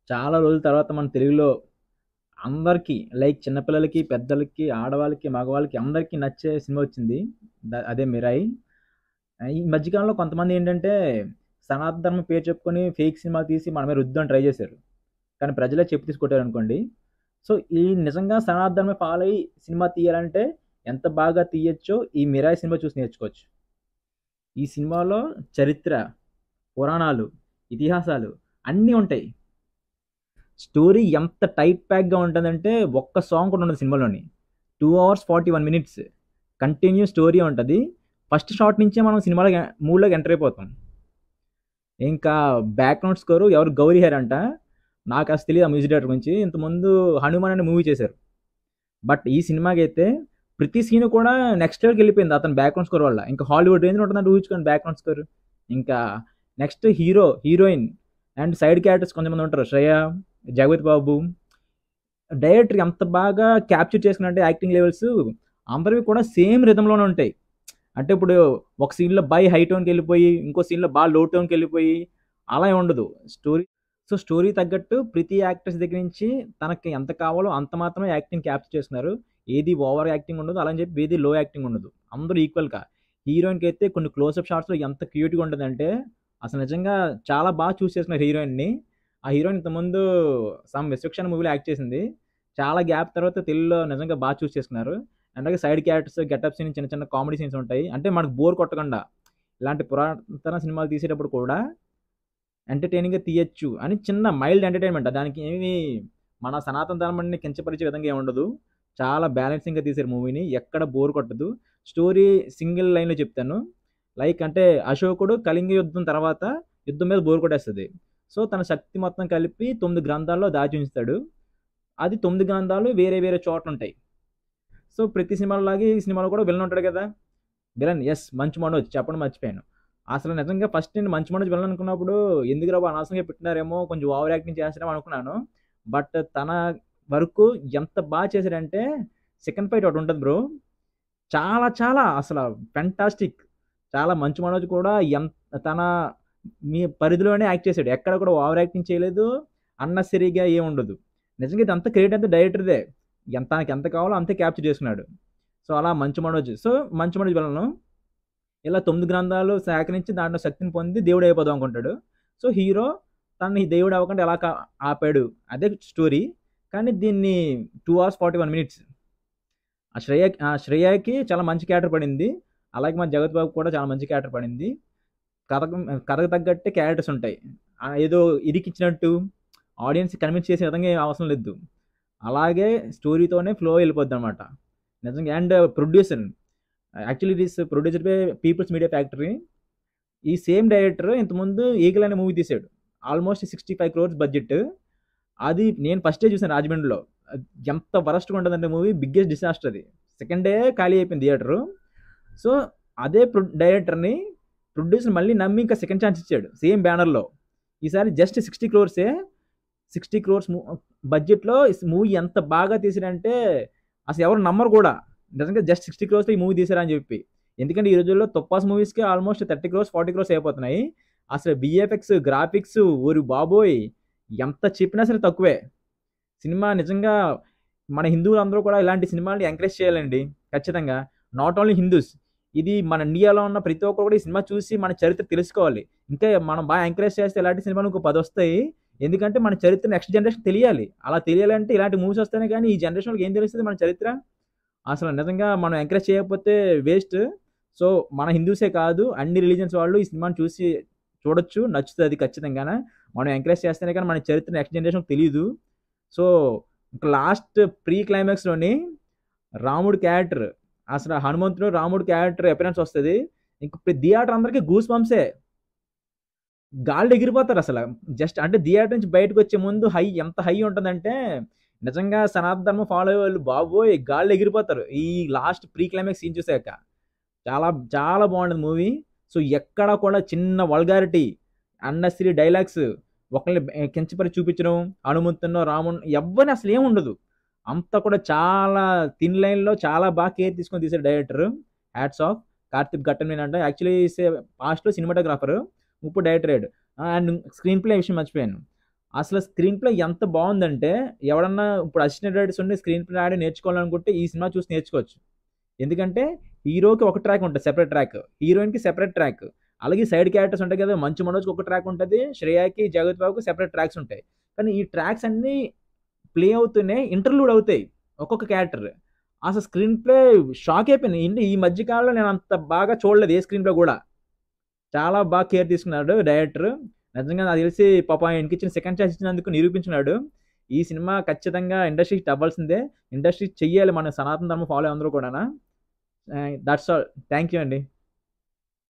చాలా రోజుల తర్వాత మన తెలుగులో అందరికీ లైక్ చిన్నపిల్లలకి, పెద్దలకి, ఆడవాళ్ళకి, మగవాళ్ళకి అందరికీ నచ్చే సినిమా వచ్చింది. అదే 'మిరాయి'. ఈ మధ్య కాలంలో కొంతమంది ఏంటంటే, సనాతన ధర్మం పేరు చెప్పుకొని ఫేక్ సినిమాలు తీసి మన మీద రుద్దామని ట్రై చేశారు. కానీ ప్రజలే చెప్పు తీసి కొట్టారనుకోండి. సో, ఈ నిజంగా సనాతన ధర్మం ఫాలో అయ్యి సినిమా తీయాలంటే ఎంత బాగా తీయొచ్చో ఈ 'మిరాయి' సినిమా చూసి నేర్చుకోవచ్చు. ఈ సినిమాలో చరిత్ర, పురాణాలు, ఇతిహాసాలు అన్నీ ఉంటాయి. స్టోరీ ఎంత టైట్ ప్యాక్‌గా ఉంటదంటే, ఒక్క సాంగ్ కూడా ఉండదు సినిమాలోని. 2 అవర్స్ 41 మినిట్స్ కంటిన్యూ స్టోరీ ఉంటది. ఫస్ట్ షాట్ నుంచే మనం సినిమాలో మూడ్‌లోకి ఎంటర్ అయిపోతాం. ఇంకా బ్యాక్‌గ్రౌండ్ స్కోర్ ఎవరు 'గౌరీ హెయిర్' అంట. నాకసలు తెలీదు ఆ మ్యూజిక్ డైరెక్టర్ గురించి. ఇంతకుముందు 'హనుమాన్' అనే మూవీ చేశారు. బట్ ఈ సినిమాకైతే ప్రతి సీన్ కూడా నెక్స్ట్ లెవెల్‌కి వెళ్ళిపోయింది అతని బ్యాక్‌గ్రౌండ్ స్కోర్ వల్ల. ఇంకా హాలీవుడ్ రేంజ్‌లో ఉంటదంటే ఊహించుకోండి బ్యాక్‌గ్రౌండ్ స్కోర్. ఇంకా next hero, heroine and side characters కొంతమంది ఉంటారు. శ్రేయ, జగపతి బాబు, డైరెక్టర్ ఎంత బాగా క్యాప్చర్ చేసుకున్నారంటే యాక్టింగ్ లెవెల్స్ అందరివి కూడా సేమ్ రిథమ్‌లోనే ఉంటాయి. అంటే ఇప్పుడు ఒక సీన్‌లో హై టోన్‌కి వెళ్ళిపోయి, ఇంకో సీన్‌లో లో టోన్‌కి వెళ్ళిపోయి అలా ఏం ఉండదు. స్టోరీ తగ్గట్టు ప్రతి యాక్టర్స్ దగ్గర నుంచి తనకి ఎంత కావాలో అంత మాత్రమే యాక్టింగ్ క్యాప్చర్ చేస్తున్నారు. ఏది ఓవర్ యాక్టింగ్ ఉండదు. అలా అని చెప్పి ఏది లో యాక్టింగ్ ఉండదు. అందరూ ఈక్వల్‌గా. హీరోయిన్‌కి అయితే కొన్ని క్లోజప్ షాట్స్‌లో ఎంత క్యూట్‌గా ఉంటదంటే, అసలు నిజంగా చాలా బాగా చూస్ చేసుకున్నారు హీరోయిన్‌ని. ఆ హీరోయిన్ ఇంతకుముందు 'సమ్ విచక్షణ' మూవీలో యాక్ట్ చేసింది. చాలా గ్యాప్ తర్వాత తెలుగులో నిజంగా బాగా చూస్ చేసుకున్నారు. అలాగే సైడ్ క్యారెక్టర్స్, గెటప్ సీన్ చిన్న చిన్న కామెడీ సీన్స్ ఉంటాయి. అంటే మనకు బోర్ కొట్టకుండా ఇలాంటి పురాతన సినిమాలు తీసేటప్పుడు కూడా ఎంటర్‌టైనింగ్‌గా తీయొచ్చు అని చిన్న మైల్డ్ ఎంటర్‌టైన్‌మెంట్. దానికి ఏమి మన సనాతన ధర్మాన్ని కించపరిచే విధంగా ఏమి ఉండదు. చాలా బ్యాలెన్సింగ్‌గా తీశారు మూవీని. ఎక్కడ బోర్ కొట్టదు. స్టోరీ సింగిల్ లైన్‌లో చెప్తాను. లైక్ అంటే అశోకుడు కళింగ యుద్ధం తర్వాత యుద్ధం మీద బోర్ కొట్టేస్తది. సో, తన శక్తి మొత్తం కలిపి 9 గ్రంథాల్లో దాచి ఉంచుతాడు. అది 9 గ్రంథాలు వేరే వేరే చోట్లుంటాయి. సో, ప్రతి సినిమాలోలాగే ఈ సినిమాలో కూడా విలన్ ఉంటాడు కదా! విలన్ మంచు మనోజ్ చెప్పడం మర్చిపోయాను. అసలు నిజంగా ఫస్ట్ నేను మంచు మనోజ్ విలన్ అనుకున్నప్పుడు ఎందుకురా బాబు అనవసరంగా పెట్టినారేమో కొంచెం ఓవర్ యాక్టింగ్ చేస్తారేమో అనుకున్నాను. బట్ తన వరకు ఎంత చేశాడంటే సెకండ్ ఫైట్ ఒకటి ఉంటది బ్రో. చాలా చాలా అసల ఫెంటాస్టిక్. చాలా మంచు మనోజ్ కూడా తన పరిధిలోనే యాక్ట్ చేశాడు. ఎక్కడ కూడా ఓవర్ యాక్టింగ్ చేయలేదు. అన్నెసెసరీగా ఏముండదు. నిజంగా ఇదంతా క్రెడిట్ అంతా డైరెక్టర్‌దే. తనకి ఎంత కావాలో అంతే క్యాప్చర్ చేసుకున్నాడు. సో, అలా మంచు మనోజ్. సో, మంచు మనోజ్ విలను ఇలా 9 గ్రంథాలు సేకరించి దాంట్లో శక్తిని పొంది దేవుడు అయిపోదాం అనుకుంటాడు. సో, హీరో తనని దేవుడు అవ్వకుండా ఎలా ఆపాడు అదే స్టోరీ. కానీ దీన్ని 2 అవర్స్ 41 మినిట్స్. శ్రేయకి చాలా మంచి క్యారెక్టర్ పడింది. అలాగే మన జగత్ బాబుకి కూడా చాలా మంచి క్యారెక్టర్ పడింది. కథకు కథకు తగ్గట్టే క్యారెక్టర్స్ ఉంటాయి. ఏదో ఇరికిచ్చినట్టు ఆడియన్స్ కన్విన్స్ చేసే విధంగా ఏం అవసరం లేదు. అలాగే స్టోరీతోనే ఫ్లో వెళ్ళిపోద్దనమాట. నిజంగా and producer actually this producer by People's Media Factory. ఈ సేమ్ డైరెక్టర్ ఇంతకుముందు 'ఈగల్' అనే మూవీ తీశాడు. Almost 65 crores budget. అది నేను ఫస్టే చూసాను రాజమండ్రిలో. ఎంత వరస్ట్‌గా ఉంటదంటే మూవీ బిగ్గెస్ట్ డిసాస్టర్ అది. సెకండ్ డే ఖాళీ అయిపోయింది థియేటరు. సో, అదే డైరెక్టర్‌ని ప్రొడ్యూసర్ మళ్ళీ నమ్మి ఇంకా సెకండ్ ఛాన్స్ ఇచ్చాడు. సేమ్ బ్యానర్‌లో. ఈసారి జస్ట్ 60 క్రోర్సే. 60 క్రోర్స్ బడ్జెట్‌లో మూవీ ఎంత బాగా తీసాడంటే అసలు ఎవరు నమ్మరు కూడా. నిజంగా జస్ట్ 60 క్రోర్స్‌లో ఈ మూవీ తీసారని చెప్పి. ఎందుకంటే ఈ రోజుల్లో తుప్పాస్ మూవీస్‌కి ఆల్మోస్ట్ 30 క్రోర్స్, 40 క్రోర్స్ అయిపోతున్నాయి. అసలు వీఎఫ్ఎక్స్, గ్రాఫిక్స్ ఓరి బాబోయ్! ఎంత చెప్పినా సరే తక్కువే. సినిమా నిజంగా మన హిందువులందరూ కూడా ఇలాంటి సినిమాల్ని ఎంకరేజ్ చేయాలండి. ఖచ్చితంగా. Not only Hindus. ఇది మన ఇండియాలో ఉన్న ప్రతి ఒక్కరు కూడా ఈ సినిమా చూసి మన చరిత్ర తెలుసుకోవాలి. ఇంకా మనం బాగా ఎంకరేజ్ చేస్తే ఇలాంటి సినిమాలు ఇంకో 10 వస్తాయి. ఎందుకంటే మన చరిత్ర నెక్స్ట్ జనరేషన్ తెలియాలి. అలా తెలియాలంటే ఇలాంటి మూవీస్ వస్తేనే కానీ ఈ జనరేషన్ వాళ్ళకి ఏం తెలుస్తది మన చరిత్ర? అసలు నిజంగా మనం ఎంకరేజ్ చేయకపోతే వేస్ట్. సో, మన హిందూసే కాదు అన్ని రిలీజియన్స్ వాళ్ళు ఈ సినిమాని చూసి చూడొచ్చు. నచ్చుతది ఖచ్చితంగాన. మనం ఎంకరేజ్ చేస్తేనే కానీ మన చరిత్ర నెక్స్ట్ జనరేషన్‌కి తెలీదు. సో, లాస్ట్ ప్రీ క్లైమాక్స్‌లోని రాముడి క్యారెక్టర్ అసలు హనుమంతుడు, రాముడు క్యారెక్టర్ అపియరెన్స్ వస్తది. ఇంక థియేటర్ అందరికి గూస్ బంప్సే. గాల్లో ఎగిరిపోతారసల. జస్ట్ అంటే థియేటర్ నుంచి బయటకొచ్చే ముందు ఎంత హై ఉంటదంటే, నిజంగా సనాతన ధర్మం ఫాలో అయ్యేవాళ్ళు బాబోయ్! గాల్లో ఎగిరిపోతారు. ఈ లాస్ట్ ప్రీ క్లైమాక్స్ సీన్ చూసాక. చాలా చాలా బాగుంటది మూవీ. సో, ఎక్కడ కూడా చిన్న వల్గారిటీ, అన్నెసెసరీ డైలాగ్స్, ఒకళ్ళని కించపరిచి చూపించడం, హనుమంతుడినో, రాముడినో ఎవ్వరిని అసలేముండదు. అంతా కూడా చాలా థిన్ లైన్‌లో చాలా బాగా కేర్ తీసుకొని తీశాడు director. Hats off. Karthik Ghattamaneni అంట. యాక్చువల్లీ పాస్ట్‌లో సినిమాటోగ్రాఫర్. ఇప్పుడు డైరెక్టర్ అయ్యాడు. అండ్ స్క్రీన్ ప్లే విషయం మర్చిపోయాను. అసలు స్క్రీన్ ప్లే ఎంత బాగుందంటే, ఎవడన్నా ఇప్పుడు అసిస్టెంట్ డైరెక్టర్స్ ఉండి స్క్రీన్ ప్లే రాయడం నేర్చుకోవాలనుకుంటే ఈ సినిమా చూసి నేర్చుకోవచ్చు. ఎందుకంటే హీరోకి ఒక ట్రాక్ ఉంటుంది, సెపరేట్ ట్రాక్, హీరోయిన్కి సెపరేట్ ట్రాక్, అలాగే సైడ్ క్యారెక్టర్స్ ఉంటాయి కదా, మంచు మనోజ్కి ఒక ట్రాక్ ఉంటుంది, శ్రేయాకి జగత్ బాబుకి సెపరేట్ ట్రాక్స్ ఉంటాయి. కానీ ఈ ట్రాక్స్ అన్నీ ప్లే అవుతూనే ఇంటర్లూడ్ అవుతాయి ఒక్కొక్క క్యారెక్టర్. అసలు స్క్రీన్ ప్లే షాక్ అయిపోయింది. ఏంటి ఈ మధ్య కాలంలో నేను అంత బాగా చూడలేదు ఏ స్క్రీన్ ప్లే కూడా. చాలా బాగా కేర్ తీసుకున్నాడు డైరెక్టర్. నిజంగా నాకు తెలిసి పాపం ఆయనకి ఇచ్చిన సెకండ్ ఛాన్స్ ఇచ్చినందుకు నిరూపించున్నాడు. ఈ సినిమా ఖచ్చితంగా ఇండస్ట్రీ హిట్ అవ్వాల్సిందే. ఇండస్ట్రీ చెయ్యాలి, మన సనాతన ధర్మం ఫాలో అందరూ కూడా. That's all. థ్యాంక్ యూ అండి.